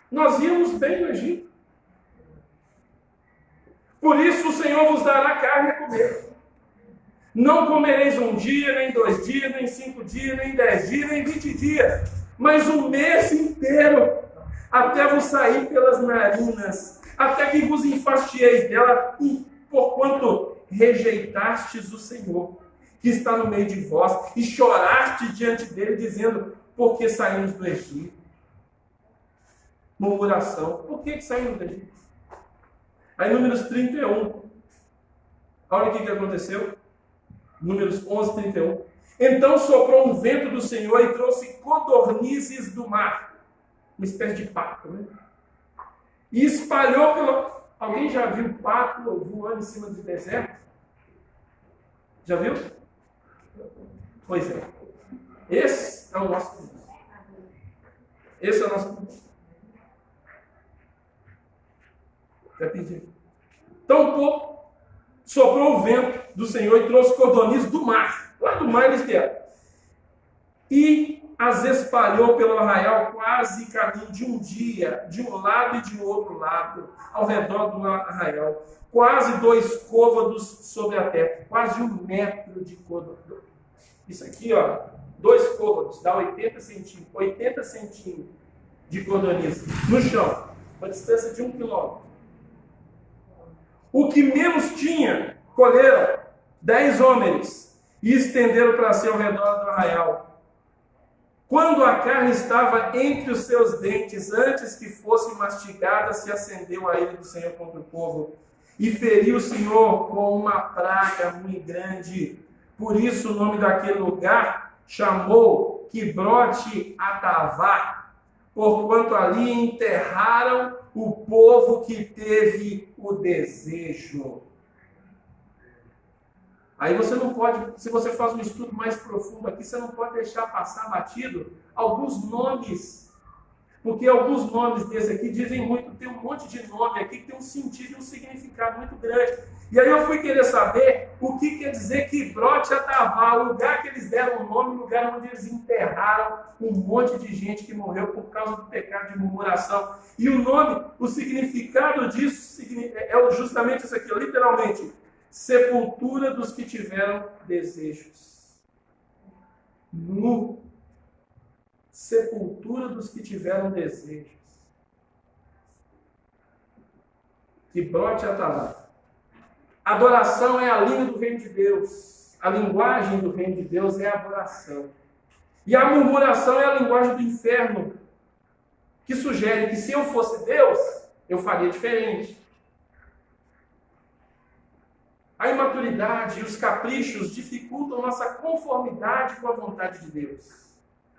Speaker 1: Nós íamos bem no Egito. Por isso o Senhor vos dará carne a comer. Não comereis um dia, nem 2 dias, nem 5 dias, nem 10 dias, nem 20 dias, mas um mês inteiro, até vos sair pelas narinas, até que vos enfastieis dela, porquanto rejeitastes o Senhor, que está no meio de vós, e choraste diante dele, dizendo: por que saímos do Egito? Murmuração. Por que saímos do Egito? Aí Números 31. Olha o que aconteceu. Números 11, 31. Então soprou um vento do Senhor e trouxe codornizes do mar. Uma espécie de pato, né? E espalhou pelo... Alguém já viu pato voando em cima do deserto? Já viu? Pois é. Esse é o nosso Deus. Esse é o nosso Deus. Já pedi. Então, soprou o vento do Senhor e trouxe codornizes do mar. Lá do mar eles vieram. E as espalhou pelo arraial quase caminho de um dia, de um lado e de outro lado, ao redor do arraial. Quase 2 côvados sobre a terra. Quase 1 metro de côvado. Isso aqui, ó, 2 côvados, dá 80 centímetros. 80 centímetros de codorniz no chão. Uma distância de 1 quilômetro. O que menos tinha, colheram 10 homens e estenderam para si ao redor do arraial. Quando a carne estava entre os seus dentes, antes que fosse mastigada, se acendeu a ira do Senhor contra o povo, e feriu o Senhor com uma praga muito grande. Por isso o nome daquele lugar chamou Quibrote Atavá, porquanto ali enterraram o povo que teve o desejo. Aí você não pode, se você faz um estudo mais profundo aqui, você não pode deixar passar batido alguns nomes. Porque alguns nomes desse aqui dizem muito, tem um monte de nome aqui que tem um sentido e um significado muito grande. E aí eu fui querer saber o que quer dizer Quibrote Atavá, o lugar que eles deram o nome, o lugar onde eles enterraram um monte de gente que morreu por causa do pecado de murmuração. E o nome, o significado disso é justamente isso aqui, literalmente, sepultura dos que tiveram desejos. Sepultura dos que tiveram desejos. Quibrote Atavá. Adoração é a língua do reino de Deus. A linguagem do reino de Deus é a adoração. E a murmuração é a linguagem do inferno, que sugere que se eu fosse Deus, eu faria diferente. A imaturidade e os caprichos dificultam nossa conformidade com a vontade de Deus.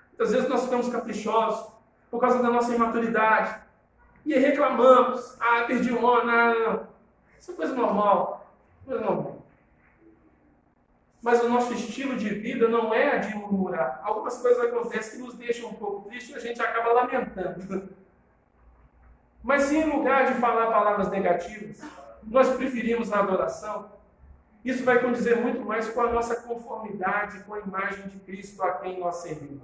Speaker 1: Muitas vezes nós ficamos caprichosos por causa da nossa imaturidade. E aí reclamamos. Ah, perdi um ano. Não. Isso é coisa normal. Mas o nosso estilo de vida não é a de murmurar. Algumas coisas acontecem que nos deixam um pouco tristes e a gente acaba lamentando. Mas se em lugar de falar palavras negativas, nós preferimos a adoração, isso vai condizer muito mais com a nossa conformidade com a imagem de Cristo a quem nós servimos.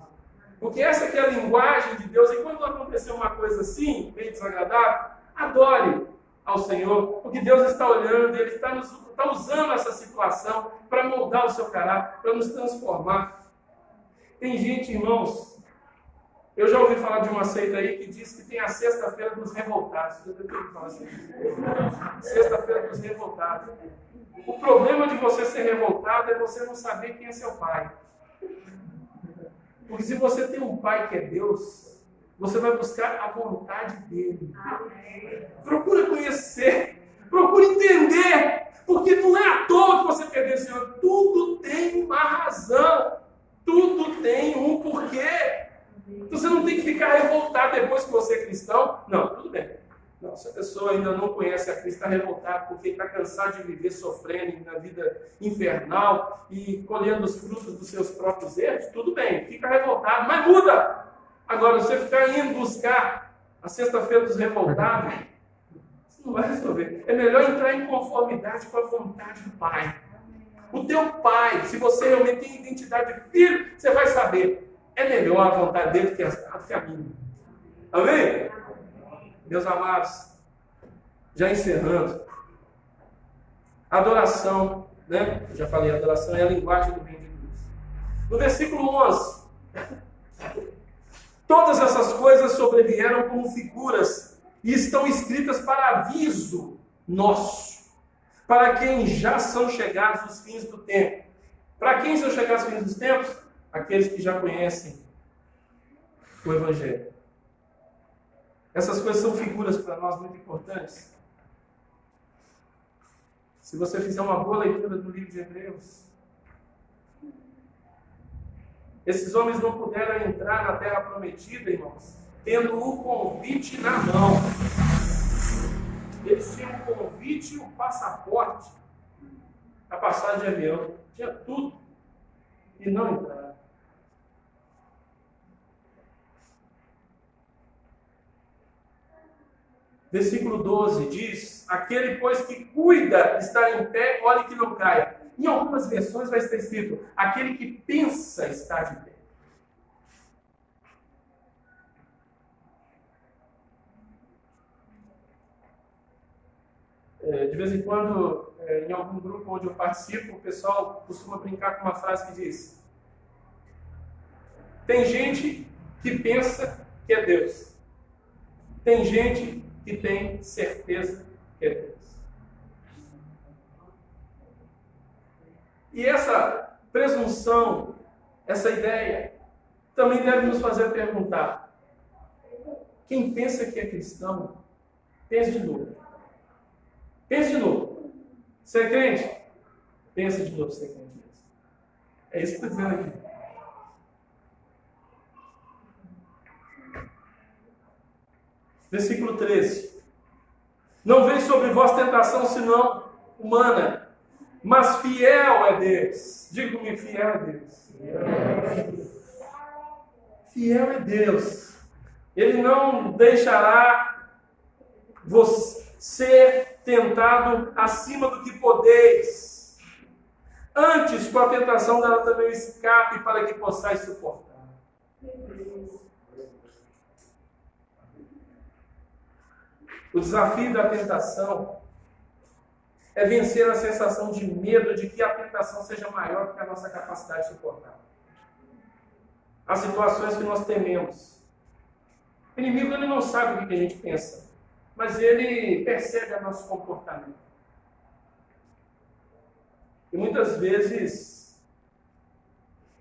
Speaker 1: Porque essa aqui é a linguagem de Deus, e quando acontecer uma coisa assim, bem desagradável, adore ao Senhor, porque Deus está olhando, Ele está usando essa situação para moldar o seu caráter, para nos transformar. Tem gente, irmãos, eu já ouvi falar de uma seita aí que diz que tem a sexta-feira dos revoltados. Você deve ter falar assim. Sexta-feira dos revoltados. O problema de você ser revoltado é você não saber quem é seu pai. Porque se você tem um pai que é Deus, você vai buscar a vontade dele. Procura conhecer, procura entender, porque não é à toa que você perdeu o Senhor. Tudo tem uma razão, tudo tem um porquê. Você não tem que ficar revoltado depois que você é cristão. Não, tudo bem. Não, se a pessoa ainda não conhece a Cristo, está revoltada porque está cansado de viver sofrendo na vida infernal e colhendo os frutos dos seus próprios erros, tudo bem, fica revoltado, mas muda! Agora, você ficar indo buscar a sexta-feira dos revoltados, isso não vai resolver. É melhor entrar em conformidade com a vontade do Pai. O teu Pai, se você realmente tem identidade de filho, você vai saber. É melhor a vontade dele que a minha. Amém? Meus amados, já encerrando. Adoração, né? Eu já falei, adoração é a linguagem do reino de Deus. No versículo 11. Todas essas coisas sobrevieram como figuras e estão escritas para aviso nosso, para quem já são chegados os fins do tempo. Para quem são chegados os fins dos tempos? Aqueles que já conhecem o Evangelho. Essas coisas são figuras para nós muito importantes. Se você fizer uma boa leitura do livro de Hebreus, esses homens não puderam entrar na terra prometida, irmãos, tendo o convite na mão. Eles tinham o convite e o passaporte, a passagem de avião, tinha tudo, e não entraram. Versículo 12 diz: aquele, pois, que cuida estar em pé, olhe que não caia. Em algumas versões vai estar escrito: aquele que pensa estar de pé. De vez em quando, em algum grupo onde eu participo, o pessoal costuma brincar com uma frase que diz: tem gente que pensa que é Deus. Tem gente que tem certeza que é Deus. E essa presunção, essa ideia, também deve nos fazer perguntar: quem pensa que é cristão, pense de novo. Pense de novo. Você é crente? Pensa de novo se é crente. É isso que eu estou dizendo aqui. Versículo 13. Não veio sobre vós tentação senão humana, mas fiel é Deus. Diga-me, fiel é Deus. Fiel é Deus. Ele não deixará você ser tentado acima do que podeis. Antes, com a tentação dela também escape para que possais suportar. O desafio da tentação é vencer a sensação de medo de que a tentação seja maior do que a nossa capacidade de suportar. As situações que nós tememos. O inimigo ele não sabe o que a gente pensa, mas ele percebe o nosso comportamento. E muitas vezes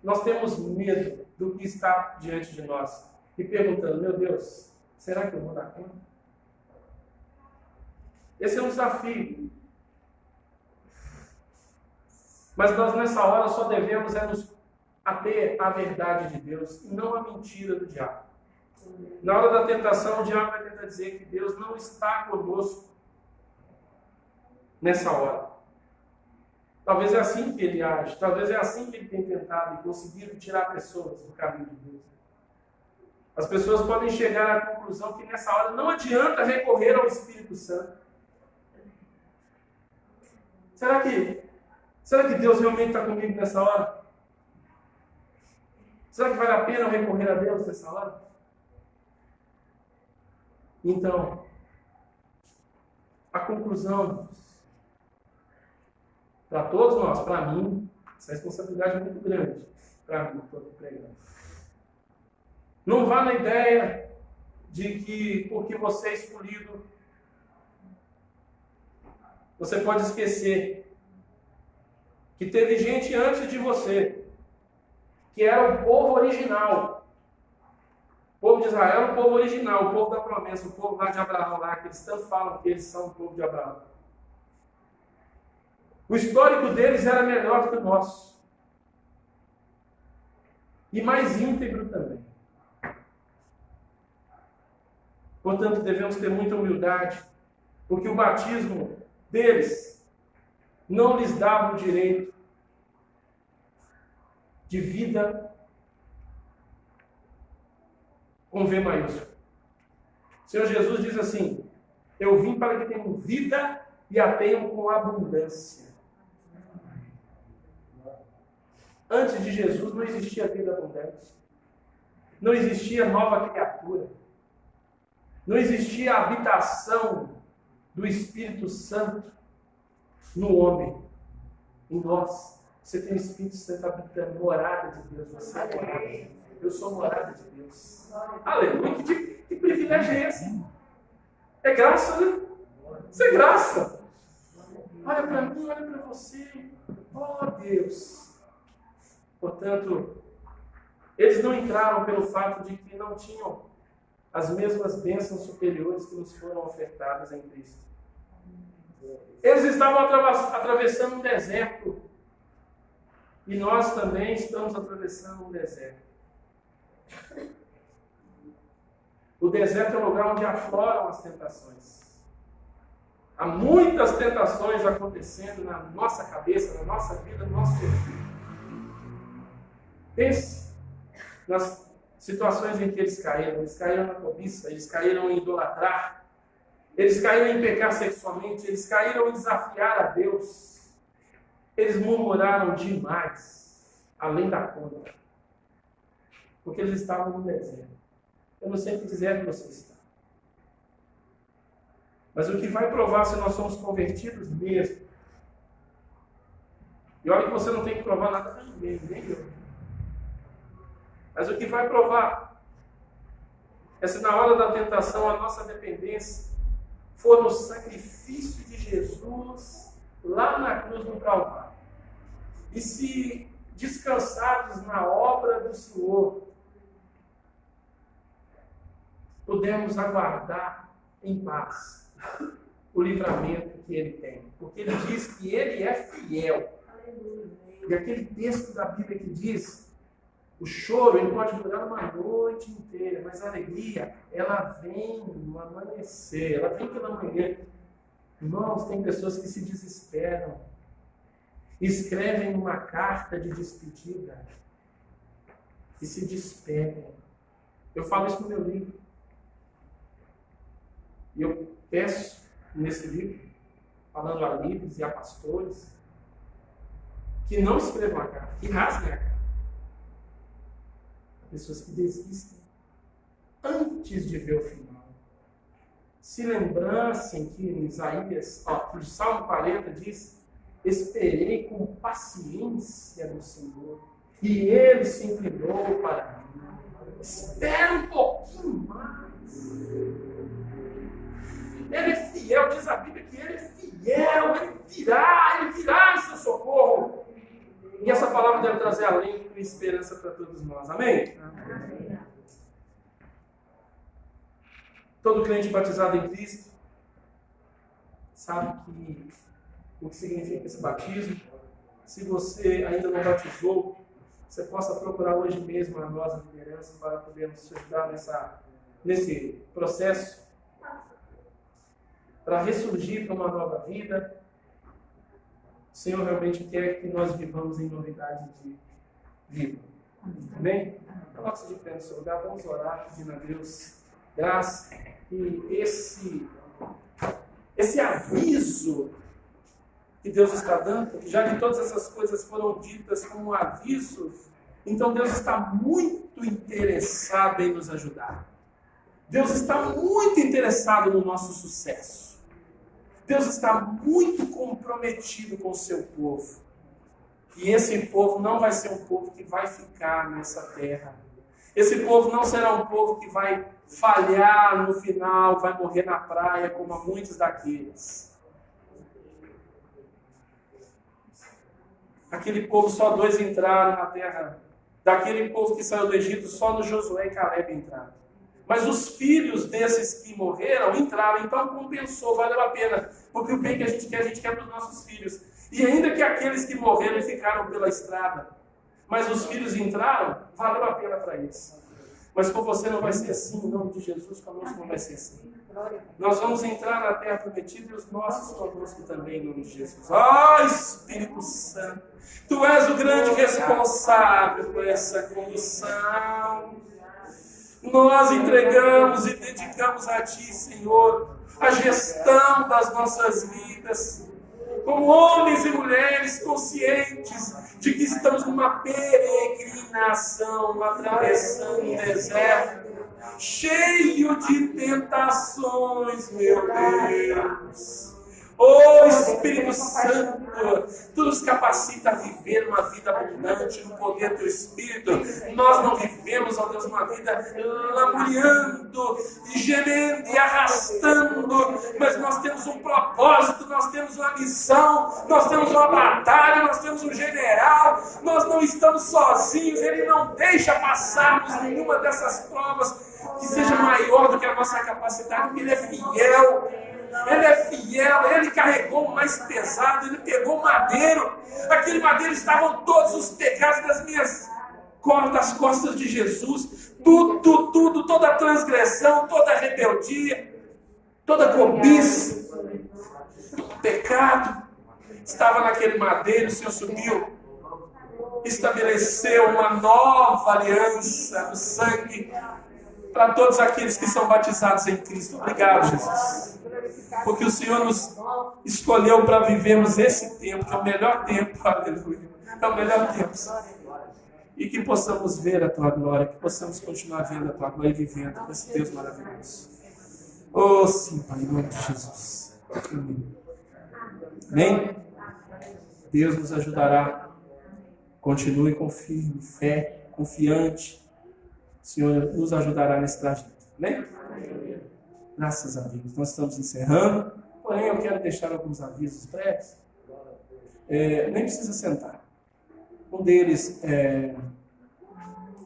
Speaker 1: nós temos medo do que está diante de nós e perguntando: meu Deus, será que eu vou dar conta? Esse é um desafio. Mas nós nessa hora só devemos nos ater à verdade de Deus e não à mentira do diabo. Na hora da tentação, o diabo vai tentar dizer que Deus não está conosco nessa hora. Talvez é assim que ele age, talvez é assim que ele tem tentado e conseguido tirar pessoas do caminho de Deus. As pessoas podem chegar à conclusão que nessa hora não adianta recorrer ao Espírito Santo. Será que Deus realmente está comigo nessa hora? Será que vale a pena eu recorrer a Deus nessa hora? Então, a conclusão, para todos nós, para mim, essa responsabilidade é muito grande, para mim, todo pregando. Não vá na ideia de que, porque você é escolhido, você pode esquecer que teve gente antes de você, que era o povo original. O povo de Israel era o povo original, o povo da promessa, o povo lá de Abraão, lá, que eles tanto falam que eles são o povo de Abraão. O histórico deles era melhor do que o nosso. E mais íntegro também. Portanto, devemos ter muita humildade, porque o batismo deles não lhes dava o direito de vida com V maiúsculo. O Senhor Jesus diz assim: eu vim para que tenham vida e a tenham com abundância. Antes de Jesus não existia vida abundante. Não existia nova criatura. Não existia a habitação do Espírito Santo no homem, em nós. Você tem o Espírito Santo habitando, morada de Deus. Você é morada. Eu sou morada de Deus. Aleluia. Que privilégio é esse? É graça, né? Isso é graça. Olha para mim, olha para você. Oh, Deus. Portanto, eles não entraram pelo fato de que não tinham as mesmas bênçãos superiores que nos foram ofertadas em Cristo. Eles estavam atravessando um deserto. E nós também estamos atravessando um deserto. O deserto é o lugar onde afloram as tentações. Há muitas tentações acontecendo na nossa cabeça, na nossa vida, no nosso perfil. Pense nas situações em que eles caíram. Eles caíram na cobiça, eles caíram em idolatrar, eles caíram em pecar sexualmente, eles caíram em desafiar a Deus. Eles murmuraram demais, além da conta, porque eles estavam no deserto. Eu não sei o que dizer que você está. Mas o que vai provar se nós somos convertidos mesmo? E olha que você não tem que provar nada para ninguém, nem eu. Mas o que vai provar é se na hora da tentação a nossa dependência for no sacrifício de Jesus lá na cruz do Calvário. E se descansarmos na obra do Senhor, pudemos aguardar em paz o livramento que Ele tem. Porque Ele diz que Ele é fiel. E aquele texto da Bíblia que diz, o choro ele pode durar uma noite inteira, mas a alegria, ela vem no amanhecer, ela vem pela manhã. Irmãos, tem pessoas que se desesperam, escrevem uma carta de despedida e se despedem. Eu falo isso no meu livro. E eu peço nesse livro, falando a líderes e a pastores, que não escrevam a carta, que rasguem a carta. Pessoas que desistem antes de ver o final. Se lembrassem que em Isaías, o Salmo 40 diz: esperei com paciência no Senhor, e Ele se inclinou para mim. Espera um pouquinho mais. Ele é fiel, diz a Bíblia que Ele é fiel, Ele virá em seu socorro. E essa palavra deve trazer alento e esperança para todos nós. Amém? Amém. Todo crente batizado em Cristo sabe o que significa esse batismo. Se você ainda não batizou, você possa procurar hoje mesmo a nossa liderança para podermos te ajudar nesse processo, para ressurgir para uma nova vida. O Senhor realmente quer que nós vivamos em novidade de vida. Amém? Coloque-se de pé no seu lugar, vamos orar, pedindo a Deus graça. E esse aviso que Deus está dando, porque já que todas essas coisas foram ditas como aviso, então Deus está muito interessado em nos ajudar. Deus está muito interessado no nosso sucesso. Deus está muito comprometido com o seu povo. E esse povo não vai ser um povo que vai ficar nessa terra. Esse povo não será um povo que vai falhar no final, vai morrer na praia, como há muitos daqueles. Aquele povo, só 2 entraram na terra. Daquele povo que saiu do Egito, só no Josué e Caleb entraram. Mas os filhos desses que morreram entraram, então compensou, valeu a pena. Porque o bem que a gente quer para os nossos filhos. E ainda que aqueles que morreram ficaram pela estrada, mas os filhos entraram, valeu a pena para eles. Mas com você não vai ser assim, em nome de Jesus, conosco não vai ser assim. Nós vamos entrar na terra prometida e os nossos conosco também, em nome de Jesus. Ó Espírito Santo, Tu és o grande responsável por essa condução. Nós entregamos e dedicamos a Ti, Senhor, a gestão das nossas vidas, como homens e mulheres conscientes de que estamos numa peregrinação, atravessando um deserto, cheio de tentações, meu Deus. Oh Espírito Santo, Tu nos capacita a viver uma vida abundante no poder do Teu Espírito. Nós não vivemos, ó Deus, uma vida lamuriando, e gemendo e arrastando, mas nós temos um propósito, nós temos uma missão, nós temos uma batalha, nós temos um general, nós não estamos sozinhos, Ele não deixa passarmos nenhuma dessas provas que seja maior do que a nossa capacidade, porque Ele é fiel. Ele é fiel, Ele carregou o mais pesado, Ele pegou o madeiro. Aquele madeiro estavam todos os pecados das costas de Jesus. Tudo, toda a transgressão, toda a rebeldia, toda a cobiça, todo pecado estava naquele madeiro. O Senhor subiu, estabeleceu uma nova aliança no sangue para todos aqueles que são batizados em Cristo. Obrigado, Jesus. Porque o Senhor nos escolheu para vivermos esse tempo, que é o melhor tempo, aleluia. É o melhor tempo. E que possamos ver a Tua glória, que possamos continuar vendo a Tua glória e vivendo com esse Deus maravilhoso. Oh, sim, Pai, em nome de Jesus. Amém. Amém? Deus nos ajudará. Continue com firme fé, confiante. O Senhor nos ajudará nesse trajeto. Amém? Graças a Deus. Nós estamos encerrando. Porém, eu quero deixar alguns avisos breves. Nem precisa sentar. Um deles é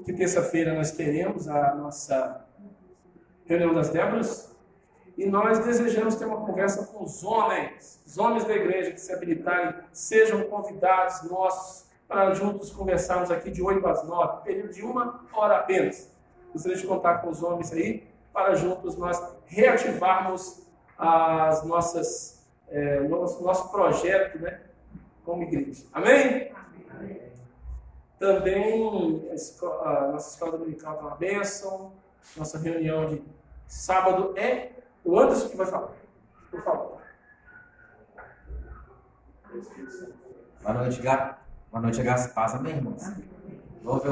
Speaker 1: que terça-feira nós teremos a nossa Reunião das Déboras. E nós desejamos ter uma conversa com os homens da igreja que se habilitarem, sejam convidados nossos para juntos conversarmos aqui de 8 às 9, período de 1 hora apenas. Gostaria de contar com os homens aí, para juntos nós reativarmos as nosso projeto, né, como igreja. Amém? Amém. Também a nossa escola dominical está uma bênção. Nossa reunião de sábado é o Anderson que vai falar. Por favor.
Speaker 2: Boa noite, Gaspar. Amém, irmãos? Vou ver